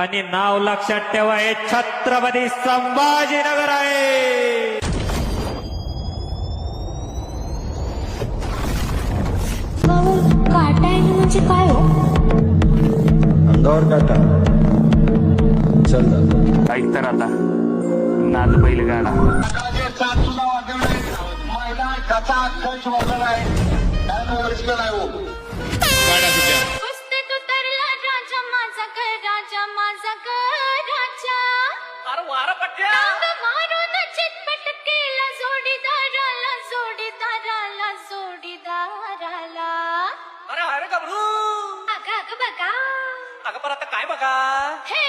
आणि नाव लक्षात ठेवा, हे छत्रपती संभाजीनगर आहे. काटा आहे म्हणजे काय हो? अंगावर काटा. चल जा. ऐक तर आता नाद बैलगाडा पुस्तक उतरला राजा माझा ग, राजा माझा ग राजा. टांग मारून चितपट केला जोडीदाराला, जोडीदाराला, जोडीदाराला. अरे अरे गबरू अगं अगं बघा, अगं पण आता काय बघा. हे